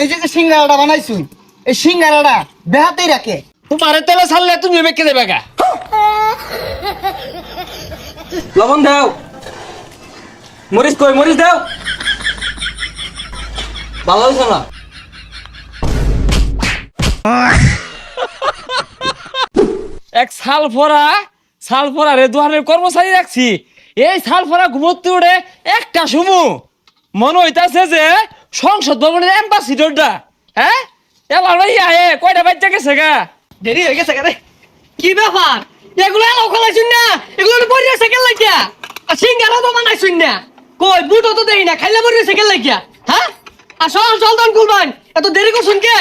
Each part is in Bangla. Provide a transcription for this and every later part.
এই যে সিঙ্গারাটা বানাইছুই এই সিঙ্গারাটা বেহাতেই রাখে তোমারে তেলে ছাড়লে তুমি বেঁকে দেবে গা। লবণ দাও, মরিচ কই মরিচ দাও। ভালো হয়েছে না? এক সালফরা রে দুহারের কর্মচারী রাখছি। এই সালফরা ঘুমোতে উঠে একটা সুমু মনে হইতাছে যে সংসদ ভবনের অ্যাম্বাসিডরটা। হ্যাঁ এবার ভাই আয়ে কয়টা বাচ্চা গেছে গা, দেরি হয়ে গেছে রে। কি ব্যাপার এগুলো এলাও খেলাইছুন না, এগুলো বড়ি সাইকেল লাগিয়া আর সিঙ্গারা তো বানাইছুন না। কই বুটো তো দেই না, খাইলে বড়ি সাইকেল লাগিয়া। হ্যাঁ আর চল দন কুলবান, এত দেরি করছুন কে?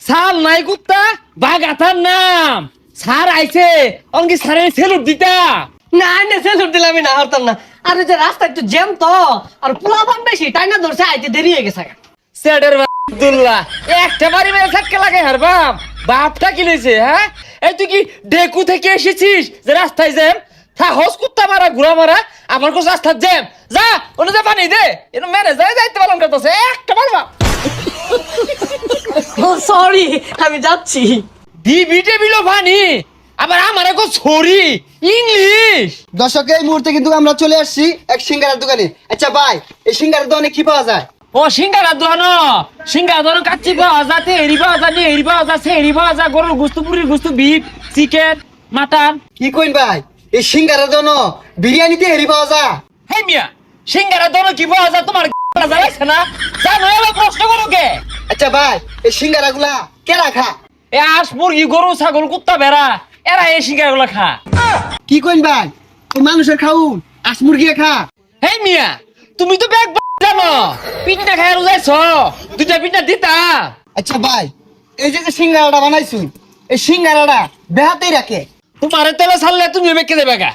সাল নাই কুত্তা বাগাতার নাম সার আইছে অঙ্কি সারে সেলুট দিতা। না না সেলুট দিলাম না, হরতাম না। আর এই যে রাস্তা একটু জ্যাম তো আর পোলাপান বেশি তাই না, ধরছে আইতে দেরি হয়ে গেছে। সেডের আব্দুল্লাহ একটা বাড়ি মেরে থাকতে লাগে হার বাপটা কি লইছে? হ্যাঁ এই তুই কি ডেকু থেকে এসেছিস যে রাস্তায় জ্যাম? হস কুত্তা মারা ঘুরা মারা আমার কাছে রাস্তার জ্যাম। যা ওনে যা পানি দে, এটা মেরে যাইতে পারলাম করতেছে একটা পারবা। সরি আমি যাচ্ছি। দিবি টেবিল পানি আবার আমার এখন সরি ইংলিশ। দর্শক এই মুহূর্তে কিন্তু আমরা চলে আসছি এক সিঙ্গারার দোকানে। আচ্ছা ভাই এই সিঙ্গারার দোকানে কি পাওয়া যায়? ও সিঙ্গারা দোকান কাচ্চি পাওয়া যাতে এরি পাওয়া যায়, এরি পাওয়া যাচ্ছে, এরি পাওয়া যায়, গরুর গুস্তু, পুরির গুস্তু, বিফ, চিকেন, মাটন। কি কইন ভাই এই সিঙ্গারার দোকানে বিরিয়ানিতে হেরি পাওয়া যায়? হে মিয়া সিঙ্গারা দোকানে কি পাওয়া যায় তোমার জানাইছে না? জানো এবার প্রশ্ন করো কে? আচ্ছা ভাই এই সিঙ্গারা গুলা কে রাখা? এ আস মুরগি, গরু, ছাগল, কুত্তা, ভেড়া এরা এই সিঙ্গারা গুলা খা। কি কইন ভাই ওই মানুষের খাউন আস মুরগি খা? হে মিয়া তুমি তো ব্যাগ জানো, পিঠটা খাই রুজাইছ, দুইটা পিঠা দিতা। আচ্ছা ভাই এই যে সিঙ্গারাটা বানাইছুই এই সিঙ্গারাটা বেহাতেই রাখে তোমারে তেলে ছাড়লে তুমি বেঁকে দেবে গা।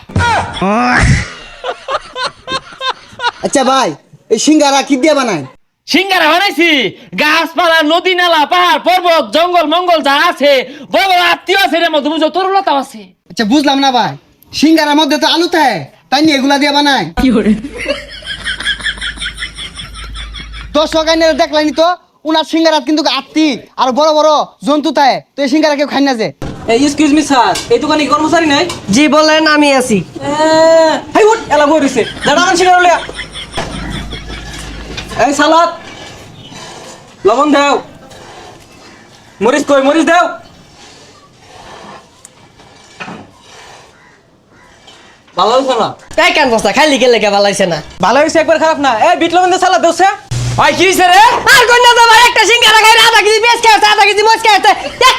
আচ্ছা ভাই এই সিঙ্গারা কি দিয়ে বানায়? সিঙ্গারা বানাইছি গাছপালা, নদী, নালা, পাহাড়, পর্বত, জঙ্গল মঙ্গল যা আছে, বড় বড় আত্মীয় আছে, এর মধ্যে বুঝো তরুলতাও আছে। আচ্ছা বুঝলাম না ভাই সিঙ্গারার মধ্যে তো আলু থাকে তাই নিয়ে এগুলা দিয়ে বানায়? দর্শক আইনের দেখলানি তো উনার সিঙ্গারাত কিন্তু আত্মি আর বড় বড় জন্তু থাকে, তো এই সিঙ্গারা কেউ খাই না যে। এই এক্সকিউজ মি স্যার, এই দোকানে কি কর্মচারী নাই? জি বলেন, আমি আছি। হাই উঠ এলা বই রইছে, দাঁড়া আনছি না লয়া। এই সালাদ, লবণ দাও, মরিচ কই মরিচ দাও। ভালো হইছে না? তাই কেন বস্তা খাইলি গেলে কে ভালাইছে না? ভালো হইছে একবার খারাপ না। এই বিট লবণ দিয়ে সালাদ দেওছে। ভাই কি হইছে রে? আর কোন না ভাই একটা সিঙ্গারা খাই আধা কেজি বেশ খাইছে, আধা কেজি মাছ খাইছে, এক